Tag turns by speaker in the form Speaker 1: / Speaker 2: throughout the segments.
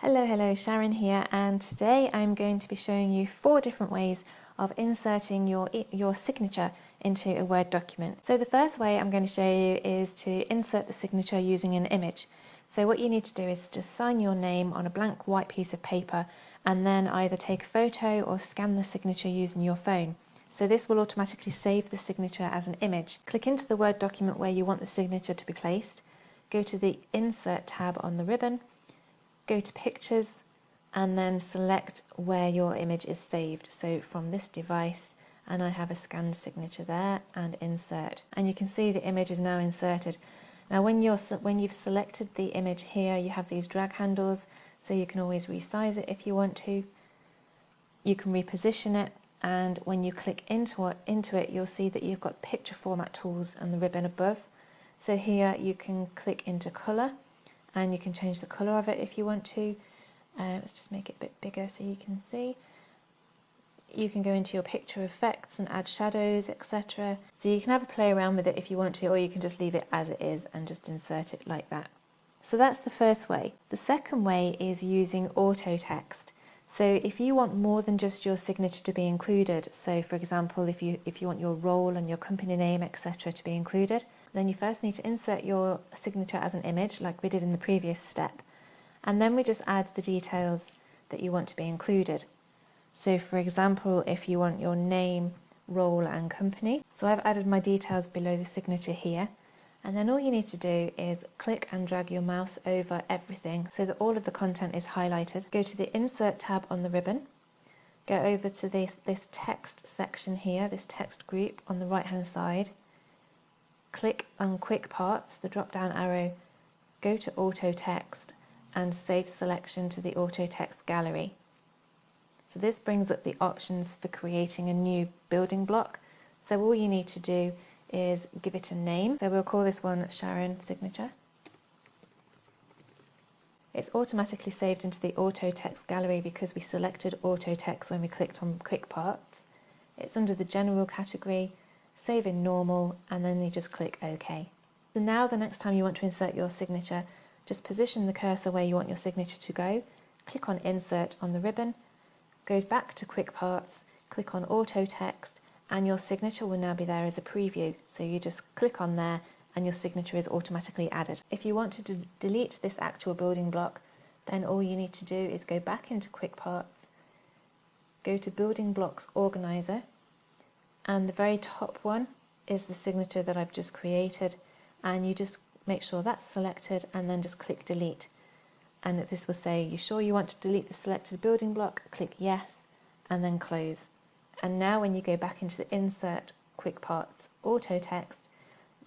Speaker 1: Hello, Sharon here, and today I'm going to be showing you 4 different ways of inserting your signature into a Word document. So the first way I'm going to show you is to insert the signature using an image. So what you need to do is just sign your name on a blank white piece of paper and then either take a photo or scan the signature using your phone. So this will automatically save the signature as an image. Click into the Word document where you want the signature to be placed, go to the Insert tab on the ribbon, go to Pictures and then select where your image is saved. So from this device, and I have a scanned signature there, and insert. And you can see the image is now inserted. Now when you've selected the image here, you have these drag handles, so you can always resize it if you want to. You can reposition it, and when you click into it, you'll see that you've got picture format tools and the ribbon above. So here you can click into color, and you can change the color of it if you want to. Let's just make it a bit bigger so you can see. You can go into your picture effects and add shadows, etc. So you can have a play around with it if you want to, or you can just leave it as it is and just insert it like that. So that's the first way. The second way is using auto text. So if you want more than just your signature to be included, so for example if you want your role and your company name, etc. to be included, then you first need to insert your signature as an image like we did in the previous step, and then we just add the details that you want to be included. So for example, if you want your name, role and company, so I've added my details below the signature here, and then all you need to do is click and drag your mouse over everything so that all of the content is highlighted. Go to the Insert tab on the ribbon, go over to this text section here, this text group on the right hand side, click on Quick Parts, the drop down arrow, go to Auto Text and save selection to the Auto Text gallery. So this brings up the options for creating a new building block. So all you need to do is give it a name. So we'll call this one Sharon Signature. It's automatically saved into the Auto Text gallery because we selected Auto Text when we clicked on Quick Parts. It's under the General category, save in normal, and then you just click OK. So now the next time you want to insert your signature, just position the cursor where you want your signature to go, click on Insert on the ribbon, go back to Quick Parts, click on Auto Text, and your signature will now be there as a preview. So you just click on there and your signature is automatically added. If you want to delete this actual building block, then all you need to do is go back into Quick Parts, go to Building Blocks Organizer, and the very top one is the signature that I've just created, and you just make sure that's selected and then just click delete, and this will say, you sure you want to delete the selected building block? Click yes and then close. And now when you go back into the Insert, Quick Parts, Auto Text,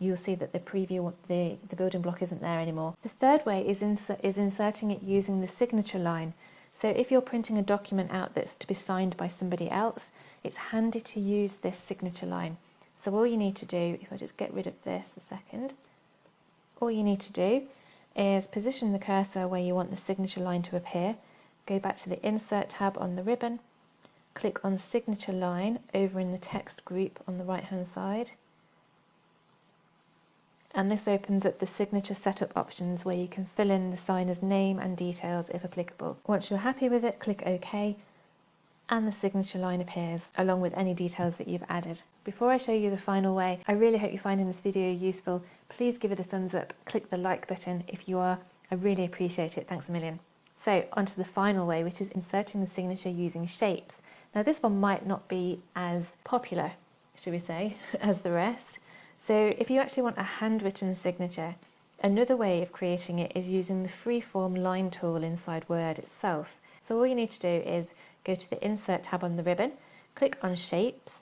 Speaker 1: you'll see that the preview, the building block isn't there anymore. The third way is inserting it using the signature line. So if you're printing a document out that's to be signed by somebody else, it's handy to use this signature line. So all you need to do, if I just get rid of this a second, all you need to do is position the cursor where you want the signature line to appear, go back to the Insert tab on the ribbon, click on Signature Line over in the text group on the right hand side, and this opens up the signature setup options where you can fill in the signer's name and details if applicable. Once you're happy with it, click OK, and the signature line appears along with any details that you've added. Before I show you the final way, I really hope you're finding this video useful. Please give it a thumbs up, click the like button if you are. I really appreciate it. Thanks a million. So onto the final way, which is inserting the signature using shapes. Now this one might not be as popular, should we say, as the rest. So if you actually want a handwritten signature, another way of creating it is using the freeform line tool inside Word itself. So all you need to do is go to the Insert tab on the ribbon, click on Shapes,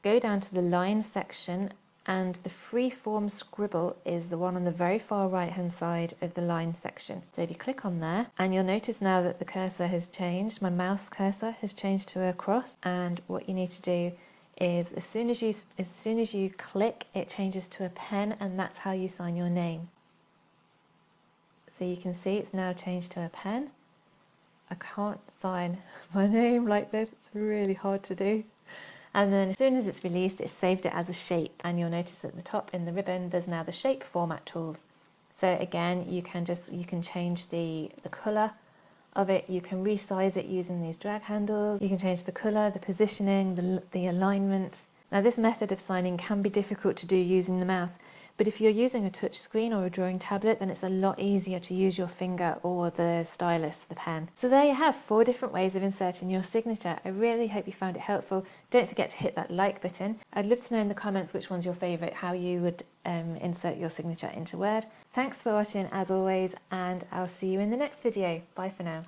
Speaker 1: go down to the Line section, and the freeform scribble is the one on the very far right hand side of the Line section. So if you click on there, and you'll notice now that the cursor has changed, my mouse cursor has changed to a cross, and what you need to do is as soon as you click, it changes to a pen, and that's how you sign your name. So you can see it's now changed to a pen. I can't sign my name like this, it's really hard to do. And then as soon as it's released, it's saved it as a shape, and you'll notice at the top in the ribbon there's now the shape format tools. So again, you can change the colour of it. You can resize it using these drag handles. You can change the colour, the positioning, the alignment. Now this method of signing can be difficult to do using the mouse, but if you're using a touch screen or a drawing tablet, then it's a lot easier to use your finger or the stylus, the pen. So there you have 4 different ways of inserting your signature. I really hope you found it helpful. Don't forget to hit that like button. I'd love to know in the comments which one's your favourite, how you would insert your signature into Word. Thanks for watching as always, and I'll see you in the next video. Bye for now.